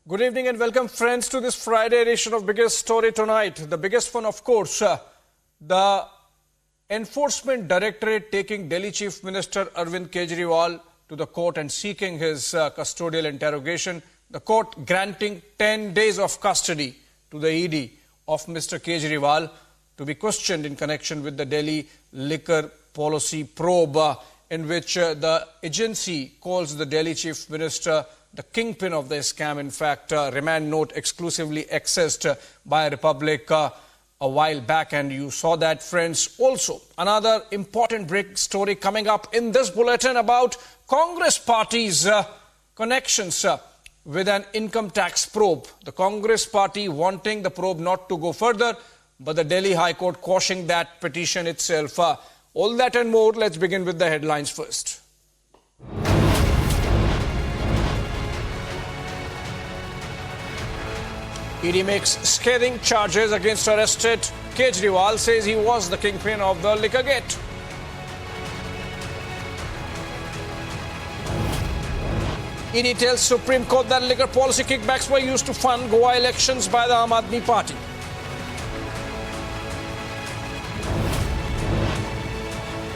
Good evening and welcome, friends, to this Friday edition of Biggest Story Tonight. The biggest one, of course, the Enforcement Directorate taking Delhi Chief Minister Arvind Kejriwal to the court and seeking his custodial interrogation. The court granting 10 days of custody to the ED of Mr. Kejriwal to be questioned in connection with the Delhi liquor policy probe, in which the agency calls the Delhi Chief Minister the kingpin of the scam. In fact, remand note exclusively accessed by Republic a while back, and you saw that, friends. Also, another important break story coming up in this bulletin about Congress party's connections with an income tax probe. The Congress party wanting the probe not to go further, but the Delhi High Court quashing that petition itself. All that and more. Let's begin with the headlines first. ED makes scathing charges against arrested Kejriwal, says he was the kingpin of the Liquorgate. ED tells Supreme Court that liquor policy kickbacks were used to fund Goa elections by the Aam Aadmi Party.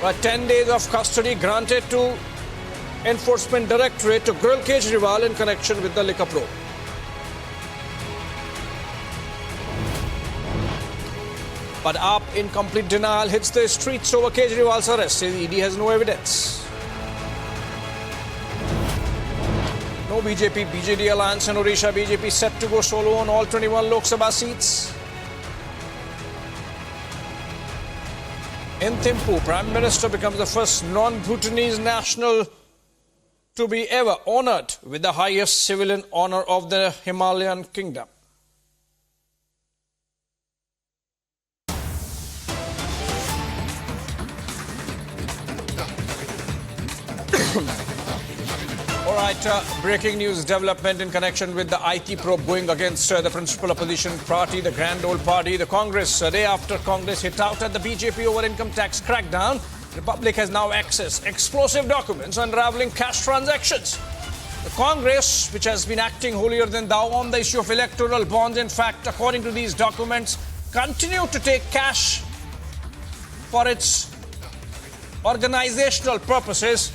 But 10 days of custody granted to Enforcement Directorate to grill Kejriwal in connection with the liquor probe. But AAP in complete denial hits the streets over Kejriwal's arrest, says ED has no evidence. No BJP-BJD alliance, and Odisha BJP set to go solo on all 21 Lok Sabha seats. In Thimphu, Prime Minister becomes the first non-Bhutanese national to be ever honoured with the highest civilian honour of the Himalayan kingdom. Breaking news development in connection with the IT probe going against the principal opposition party, the Grand Old Party, the Congress. A day after Congress hit out at the BJP over income tax crackdown, Republic has now accessed explosive documents unraveling cash transactions. The Congress, which has been acting holier than thou on the issue of electoral bonds, in fact, according to these documents, continue to take cash for its organizational purposes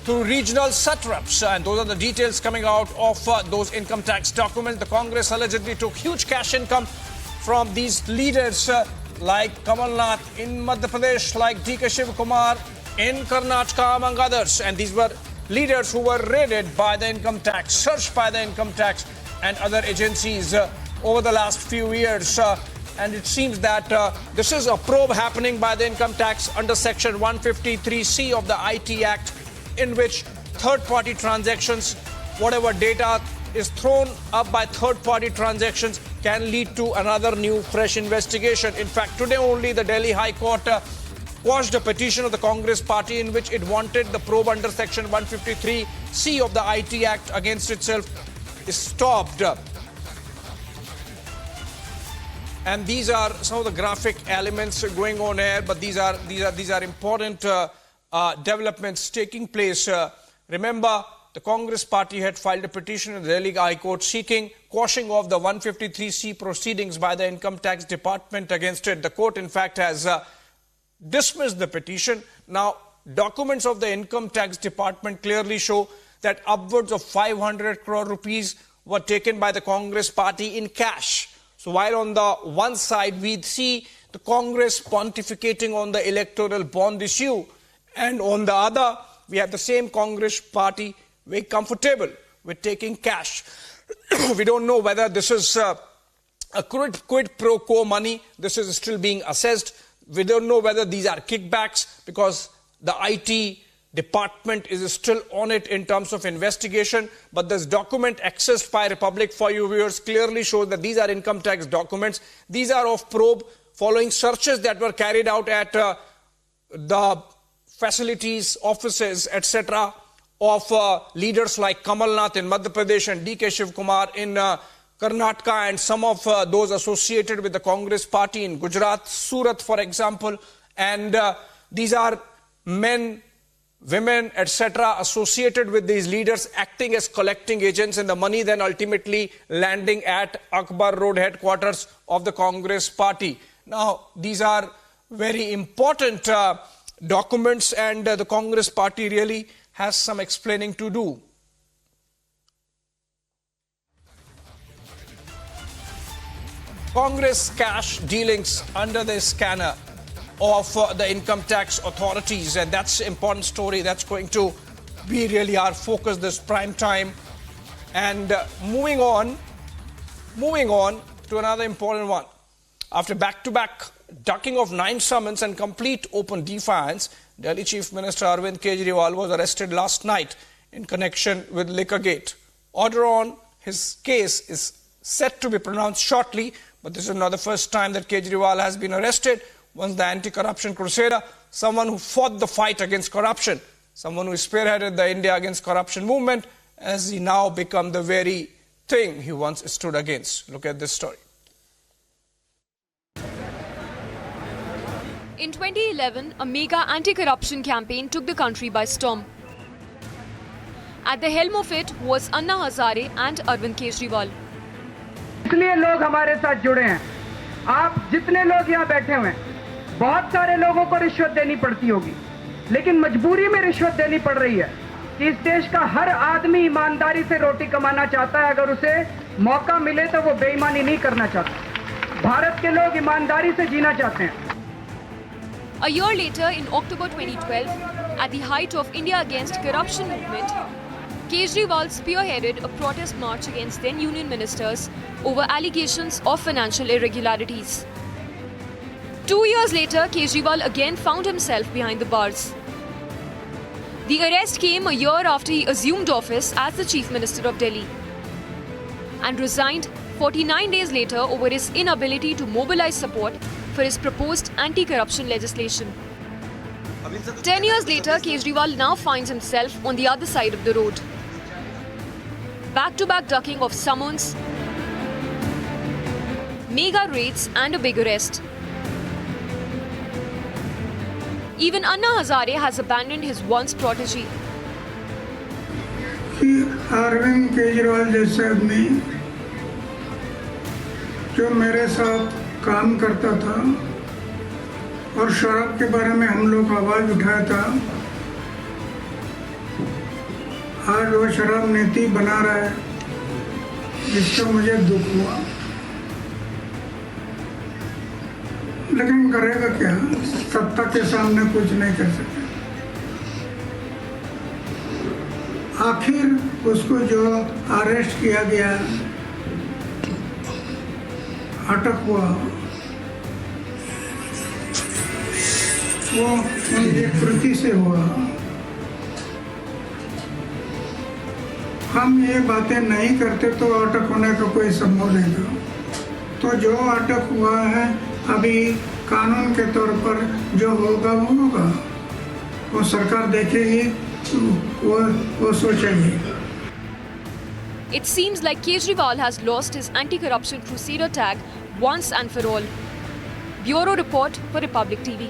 through regional satraps, and those are the details coming out of those income tax documents. The Congress allegedly took huge cash income from these leaders like Kamal Nath in Madhya Pradesh, like D.K. Shivakumar in Karnataka, among others. And these were leaders who were raided by the income tax, searched by the income tax and other agencies over the last few years. And it seems that this is a probe happening by the income tax under Section 153C of the IT Act, in which third-party transactions, whatever data is thrown up by third-party transactions, can lead to another new fresh investigation. In fact, today only the Delhi High Court quashed a petition of the Congress party in which it wanted the probe under Section 153C of the IT Act against itself is stopped. And these are some of the graphic elements going on here, but these are important developments taking place. Remember, the Congress party had filed a petition in the Delhi High Court seeking quashing of the 153C proceedings by the Income Tax Department against it. The court, in fact, has dismissed the petition. Now, documents of the Income Tax Department clearly show that upwards of 500 crore rupees were taken by the Congress party in cash. So while on the one side we see the Congress pontificating on the electoral bond issue, and on the other, we have the same Congress party very comfortable with taking cash. We don't know whether this is a quid pro quo money. This is still being assessed. We don't know whether these are kickbacks, because the IT department is still on it in terms of investigation. But this document accessed by Republic for you viewers clearly shows that these are income tax documents. These are of probe following searches that were carried out at the facilities, offices, etc. of leaders like Kamal Nath in Madhya Pradesh and D.K. Shivakumar in Karnataka, and some of those associated with the Congress party in Gujarat, Surat, for example. And these are men women, etc., associated with these leaders acting as collecting agents, and the money then ultimately landing at Akbar Road headquarters of the Congress party. Now, these are very important documents, and the Congress party really has some explaining to do. Congress cash dealings under the scanner of the income tax authorities, and that's an important story that's going to be really our focus this prime time. And moving on to another important one. After back-to-back ducking of 9 summons and complete open defiance, Delhi Chief Minister Arvind Kejriwal was arrested last night in connection with Liquorgate. Order on his case is set to be pronounced shortly, but this is not the first time that Kejriwal has been arrested. Once the anti-corruption crusader, someone who fought the fight against corruption, someone who spearheaded the India Against Corruption movement, has he now become the very thing he once stood against. Look at this story. In 2011, a mega anti-corruption campaign took the country by storm. At the helm of it was Anna Hazare and Arvind Kejriwal. इसलिए लोग हमारे साथ जुड़े हैं। आप जितने लोग यहाँ बैठे हुए हैं, बहुत सारे लोगों को रिश्वत देनी पड़ती होगी, लेकिन मजबूरी में रिश्वत देनी पड़ रही है कि इस देश का हर आदमी ईमानदारी से रोटी कमाना चाहता है। अगर उसे मौका मिले तो वो बेईमानी नहीं करना चाहता। भारत के लोग ईमानदारी से जीना चाहते हैं। A year later, in October 2012, at the height of India Against Corruption movement, Kejriwal spearheaded a protest march against then union ministers over allegations of financial irregularities. 2 years later, Kejriwal again found himself behind the bars. The arrest came a year after he assumed office as the Chief Minister of Delhi and resigned 49 days later over his inability to mobilize support for his proposed anti-corruption legislation. 10 years later, Kejriwal now finds himself on the other side of the road. Back-to-back ducking of summons, mega raids and a big arrest. Even Anna Hazare has abandoned his once protege. Arvind Kejriwal जैसे आदमी जो मेरे साथ काम करता था और शराब के बारे में हम लोग आवाज उठाया था, आज वो शराब नीति बना रहा है, जिससे मुझे दुख हुआ। लेकिन करेगा क्या, सत्ता के सामने कुछ नहीं कर सकता। आखिर उसको जो अरेस्ट किया गया, अटक हुआ, वो उनकी कृति से हुआ। हम ये बातें नहीं करते तो अटक होने का कोई संभव नहीं था। तो जो अटक हुआ है, अभी कानून के तौर पर जो होगा वो होगा, वो सरकार देखेगी, वो सोचेगी। It seems like Kejriwal has lost his anti-corruption crusader tag once and for all. Bureau report for Republic TV.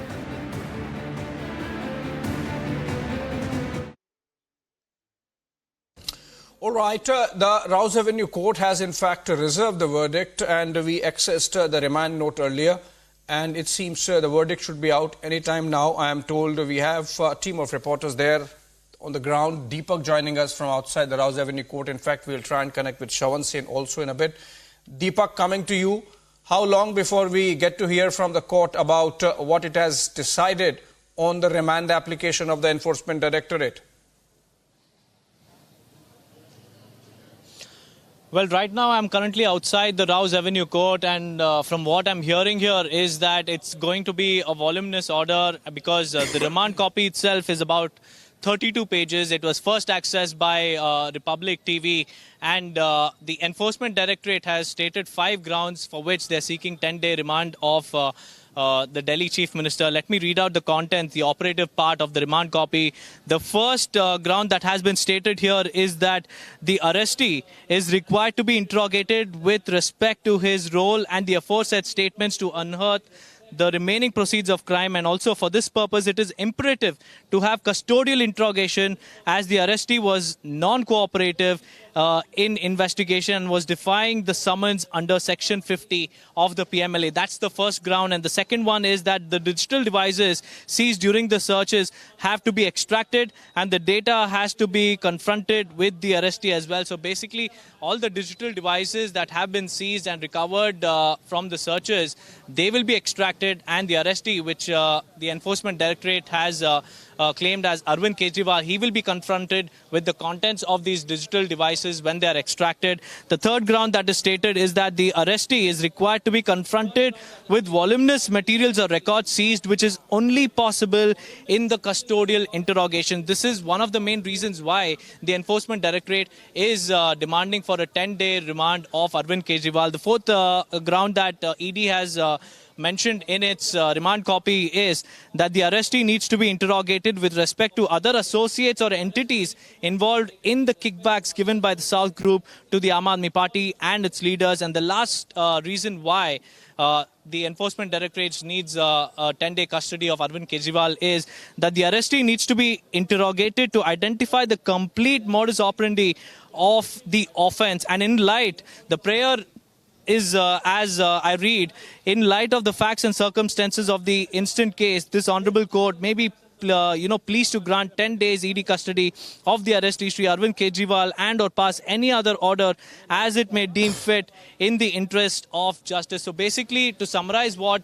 All right, the Rouse Avenue Court has in fact reserved the verdict, and we accessed the remand note earlier, and it seems the verdict should be out anytime now. I am told we have a team of reporters there on the ground. Deepak joining us from outside the Rouse Avenue Court. In fact, we'll try and connect with Shawan Sen also in a bit. Deepak, coming to you, how long before we get to hear from the court about what it has decided on the remand application of the Enforcement Directorate? Well, right now I'm currently outside the Rouse Avenue Court, and from what I'm hearing here is that it's going to be a voluminous order because the remand copy itself is about 32 pages. It was first accessed by Republic TV, and the Enforcement Directorate has stated 5 grounds for which they're seeking 10-day remand of the Delhi Chief Minister. Let me read out the content, the operative part of the remand copy. The first ground that has been stated here is that the arrestee is required to be interrogated with respect to his role and the aforesaid statements to unearth the remaining proceeds of crime, and also for this purpose it is imperative to have custodial interrogation, as the arrestee was non-cooperative in investigation and was defying the summons under section 50 of the PMLA. That's the first ground. And the second one is that the digital devices seized during the searches have to be extracted and the data has to be confronted with the arrestee as well. So basically all the digital devices that have been seized and recovered from the searches, they will be extracted, and the arrestee, which the Enforcement Directorate has claimed as Arvind Kejriwal, he will be confronted with the contents of these digital devices when they are extracted. The third ground that is stated is that the arrestee is required to be confronted with voluminous materials or records seized, which is only possible in the custodial interrogation. This is one of the main reasons why the Enforcement Directorate is demanding for a 10-day remand of Arvind Kejriwal. The fourth ground that ED has mentioned in its remand copy is that the arrestee needs to be interrogated with respect to other associates or entities involved in the kickbacks given by the South Group to the Aam Aadmi Party and its leaders. And the last reason why the Enforcement Directorate needs a 10-day custody of Arvind Kejriwal is that the arrestee needs to be interrogated to identify the complete modus operandi of the offense. And in light, the prayer is, as I read, in light of the facts and circumstances of the instant case, this Honorable Court may be pleased to grant 10 days ED custody of the arrestee Shri Arvind Kejriwal and or pass any other order as it may deem fit in the interest of justice. So basically, to summarize what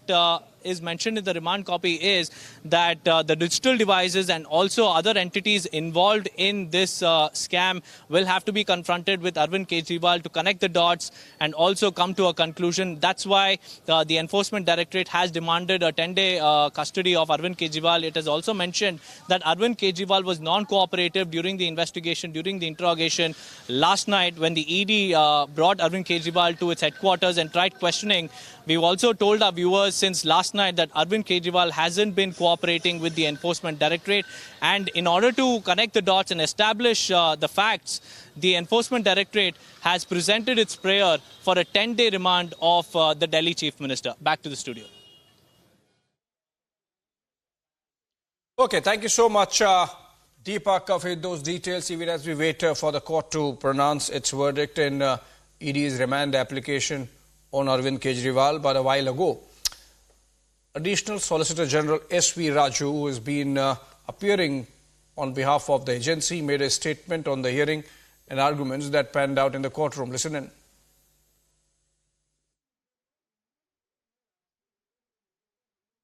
is mentioned in the remand copy is that the digital devices and also other entities involved in this scam will have to be confronted with Arvind Kejriwal to connect the dots and also come to a conclusion. That's why the Enforcement Directorate has demanded a 10-day custody of Arvind Kejriwal. It has also mentioned that Arvind Kejriwal was non-cooperative during the investigation, during the interrogation last night when the ED brought Arvind Kejriwal to its headquarters and tried questioning. We've also told our viewers since last night that Arvind Kejriwal hasn't been cooperating with the Enforcement Directorate, and in order to connect the dots and establish the facts, the Enforcement Directorate has presented its prayer for a 10-day remand of the Delhi Chief Minister. Back to the studio. Okay, thank you so much, Deepak, for those details, even as we wait for the court to pronounce its verdict in ED's remand application on Arvind Kejriwal. But a while ago, Additional Solicitor General S.V. Raju, who has been appearing on behalf of the agency, made a statement on the hearing and arguments that panned out in the courtroom. Listen in.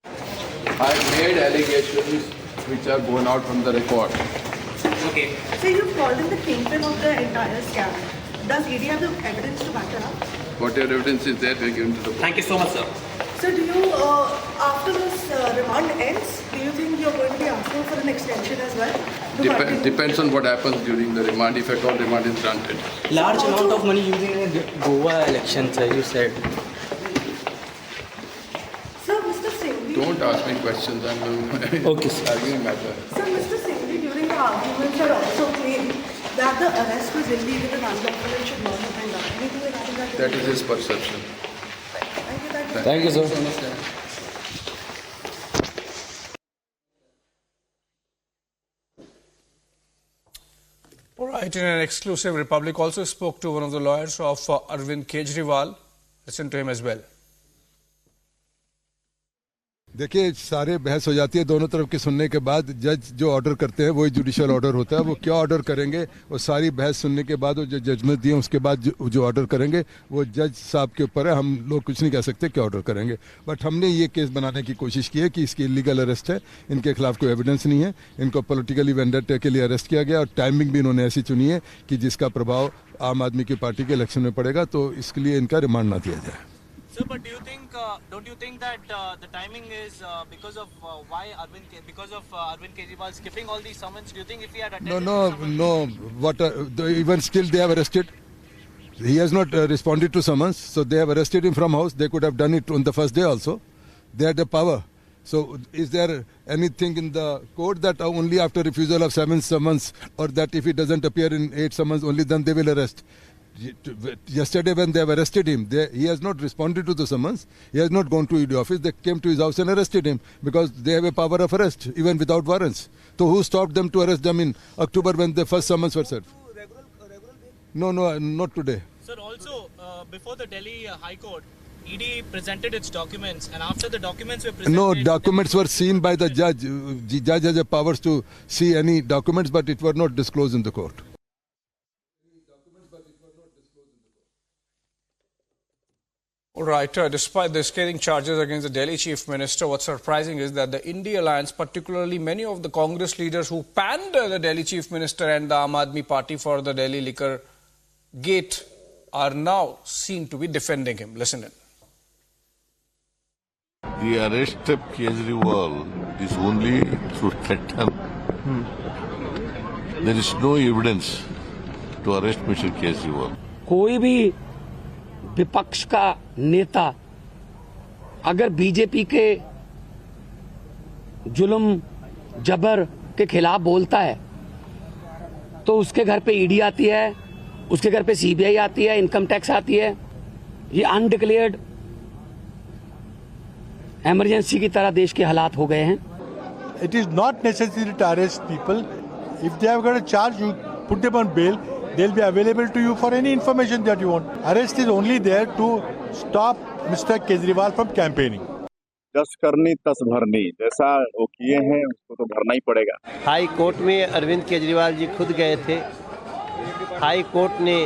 I made allegations which are borne out from the record. Okay. So you've called him the kingpin of the entire scam. Does ED have the evidence to back it up? Whatever evidence is there, we are given to the court. Thank you so much, sir. So do you, after this remand ends, do you think you're going to be asking for an extension as well? Depends on what happens during the remand, if at all remand is granted. Large amount of money using in Goa elections, you said. So, Mr. Singhvi... Don't ask me questions, I'm okay, arguing matter. So, Mr. Singhvi, during the arguments had also claimed that the arrest was illegal and unlawful and should not have been done. Anything regarding that? That is his perception. Thank you, sir. All right, in an exclusive, Republic also spoke to one of the lawyers of Arvind Kejriwal. Listen to him as well. देखिए सारे बहस हो जाती है दोनों तरफ की सुनने के बाद जज जो ऑर्डर करते हैं वही जुडिशियल ऑर्डर होता है वो क्या ऑर्डर करेंगे वो सारी बहस सुनने के बाद वो जो जजमेंट दिए उसके बाद जो ऑर्डर करेंगे वो जज साहब के ऊपर है हम लोग कुछ नहीं कह सकते क्या ऑर्डर करेंगे बट हमने ये केस बनाने की कोशिश की है कि इसकी इलीगल अरेस्ट है इनके खिलाफ कोई एविडेंस नहीं है इनको पॉलिटिकली वेंडेटा के लिए अरेस्ट किया गया और टाइमिंग भी इन्होंने ऐसी चुनी है कि जिसका प्रभाव आम आदमी की पार्टी के इलेक्शन में पड़ेगा तो इसके लिए इनका रिमांड ना दिया जाए Sir, but don't you think that the timing is because of Arvind Kejriwal skipping all these summons? Do you think if he had attended No. What? Even still they have arrested. He has not responded to summons, so they have arrested him from house. They could have done it on the first day also. They had the power. So, is there anything in the code that only after refusal of 7 summons, or that if he doesn't appear in 8 summons, only then they will arrest? Yesterday when they have arrested him, he has not responded to the summons. He has not gone to ED office. They came to his house and arrested him because they have a power of arrest even without warrants. So who stopped them to arrest them in October when the first summons were served? No, not today. Sir, also, before the Delhi High Court, ED presented its documents, and after the documents were presented... No, documents were seen by the judge. The judge has the powers to see any documents, but it were not disclosed in the court. All right, despite the scathing charges against the Delhi Chief Minister, what's surprising is that the India Alliance, particularly many of the Congress leaders who panned the Delhi Chief Minister and the Aam Aadmi Party for the Delhi liquor gate, are now seen to be defending him. Listen in. The arrest of Kejriwal is only through threat. There is no evidence to arrest Mr. Kejriwal. कोई भी विपक्ष का नेता अगर BJP के जुल्म जबर के खिलाफ बोलता है तो उसके घर पे ईडी आती है, उसके घर पे सीबीआई आती है, इनकम टैक्स आती है. ये अनडिक्लेयर्ड इमरजेंसी की तरह देश के हालात हो गए हैं. It is not necessary to arrest people. If they have got a charge, you put them on bail. They'll be available to you for any information that you want. Arrest is only there to stop Mr. Kejriwal from campaigning. जस करनी तस भरनी, जैसा वो किए हैं उसको तो भरना ही पड़ेगा. हाई कोर्ट में अरविंद केजरीवाल जी खुद गए थे. हाई कोर्ट ने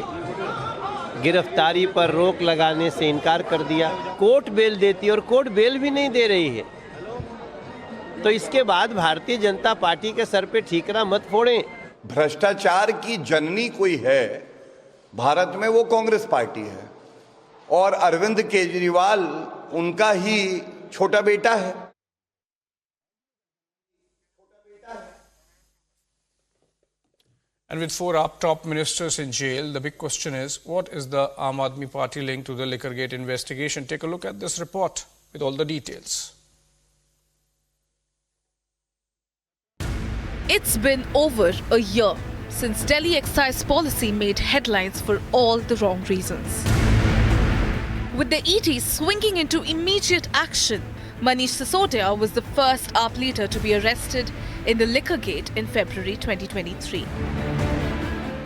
गिरफ्तारी पर रोक लगाने से इनकार कर दिया. कोर्ट बेल देती और कोर्ट बेल भी नहीं दे रही है. तो इसके बाद भारतीय जनता पार्टी के सर पे ठीकरा मत फोड़ें. भ्रष्टाचार की जननी कोई है भारत में, वो कांग्रेस पार्टी है, और अरविंद केजरीवाल उनका ही छोटा बेटा है. And with 4 top ministers in jail, the big question is, what is the Aam Aadmi Party link to the Liquorgate investigation? Take a look at this report with all the details. It's been over a year since Delhi excise policy made headlines for all the wrong reasons. With the ET swinging into immediate action, Manish Sisodia was the first AAP leader to be arrested in the Liquorgate in February 2023.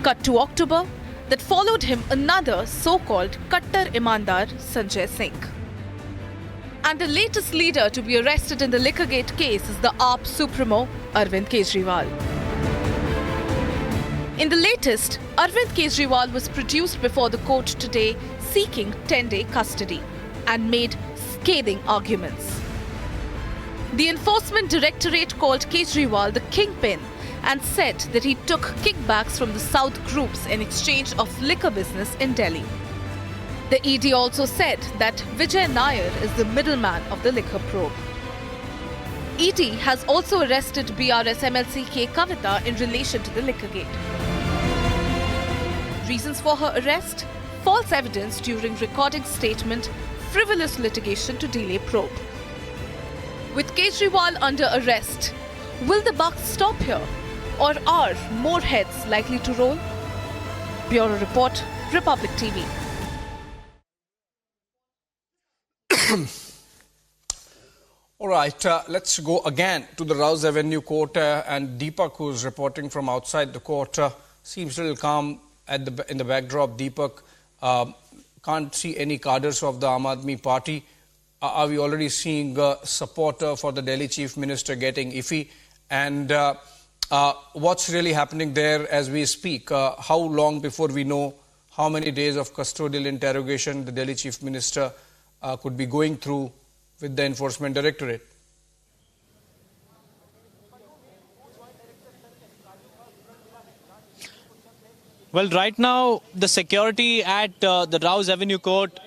Cut to October, that followed him another so-called Kattar Imandar Sanjay Singh. And the latest leader to be arrested in the Liquorgate case is the AAP Supremo, Arvind Kejriwal. In the latest, Arvind Kejriwal was produced before the court today seeking 10-day custody and made scathing arguments. The Enforcement Directorate called Kejriwal the kingpin and said that he took kickbacks from the South groups in exchange of liquor business in Delhi. The ED also said that Vijay Nair is the middleman of the liquor probe. ED has also arrested BRS MLC K. Kavita in relation to the Liquorgate. Reasons for her arrest? False evidence during recording statement, frivolous litigation to delay probe. With Kejriwal under arrest, will the buck stop here? Or are more heads likely to roll? Bureau Report, Republic TV. All right, let's go again to the Rouse Avenue court and Deepak, who's reporting from outside the court, seems a little calm in the backdrop. Deepak, can't see any cadres of the Aam Aadmi Party. Are we already seeing support for the Delhi Chief Minister getting iffy? And what's really happening there as we speak? How long before we know how many days of custodial interrogation the Delhi Chief Minister could be going through with the Enforcement Directorate? Well, right now, the security at the Rouse Avenue Court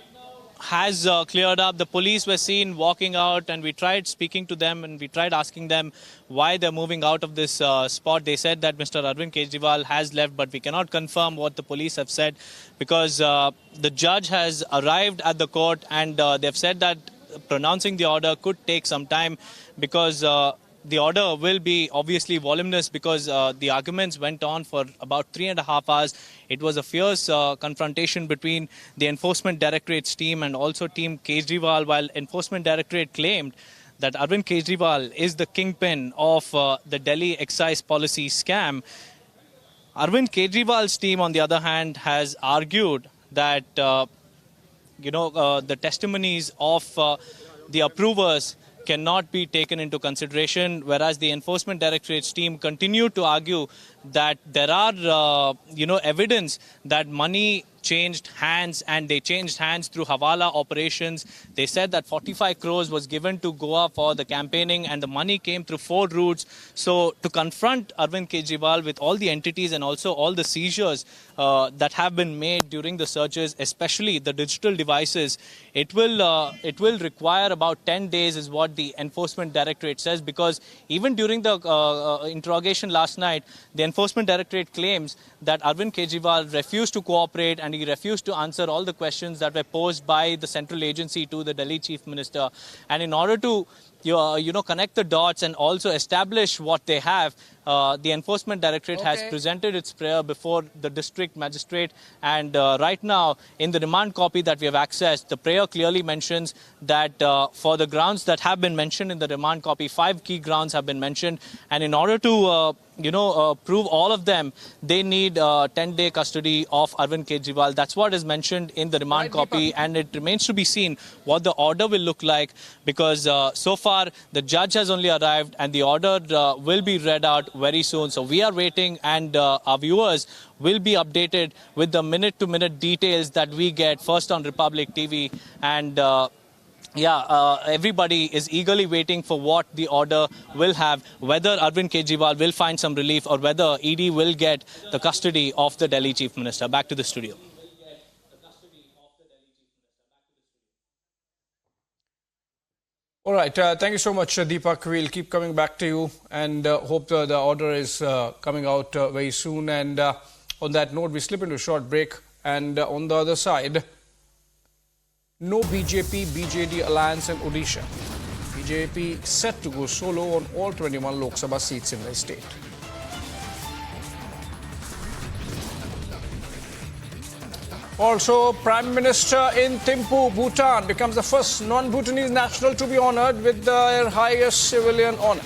has cleared up. The police were seen walking out, and we tried speaking to them and we tried asking them why they're moving out of this spot. They said that Mr. Arvind Kejriwal has left, but we cannot confirm what the police have said because the judge has arrived at the court and they've said that pronouncing the order could take some time because the order will be obviously voluminous because the arguments went on for about 3.5 hours. It was a fierce confrontation between the Enforcement Directorate's team and also Team Kejriwal, while Enforcement Directorate claimed that Arvind Kejriwal is the kingpin of the Delhi excise policy scam. Arvind Kejriwal's team, on the other hand, has argued that the testimonies of the approvers cannot be taken into consideration, whereas the Enforcement Directorate's team continued to argue that there are, evidence that money changed hands, and they changed hands through Hawala operations. They said that 45 crores was given to Goa for the campaigning and the money came through 4 routes. So to confront Arvind Kejriwal with all the entities and also all the seizures that have been made during the searches, especially the digital devices, it will require about 10 days is what the Enforcement Directorate says, because even during the interrogation last night, the Enforcement Directorate claims that Arvind Kejriwal refused to cooperate and he refused to answer all the questions that were posed by the central agency to the Delhi Chief Minister. And in order to connect the dots and also establish what they have, the Enforcement Directorate has presented its prayer before the district magistrate. And right now, in the remand copy that we have accessed, the prayer clearly mentions that for the grounds that have been mentioned in the remand copy, 5 key grounds have been mentioned. And in order to prove all of them, they need 10-day custody of Arvind Kejriwal. That's what is mentioned in the remand copy, and it remains to be seen what the order will look like, because so far the judge has only arrived and the order will be read out very soon. So we are waiting, and our viewers will be updated with the minute-to-minute details that we get first on Republic TV. And everybody is eagerly waiting for what the order will have, whether Arvind Kejriwal will find some relief or whether ED will get the custody of the Delhi Chief Minister. Back to the studio. All right. Thank you so much, Deepak. We'll keep coming back to you and hope the order is coming out very soon. And on that note, we slip into a short break. And on the other side, no BJP-BJD alliance in Odisha. BJP set to go solo on all 21 Lok Sabha seats in the state. Also, Prime Minister in Thimphu, Bhutan, becomes the first non-Bhutanese national to be honored with their highest civilian honor.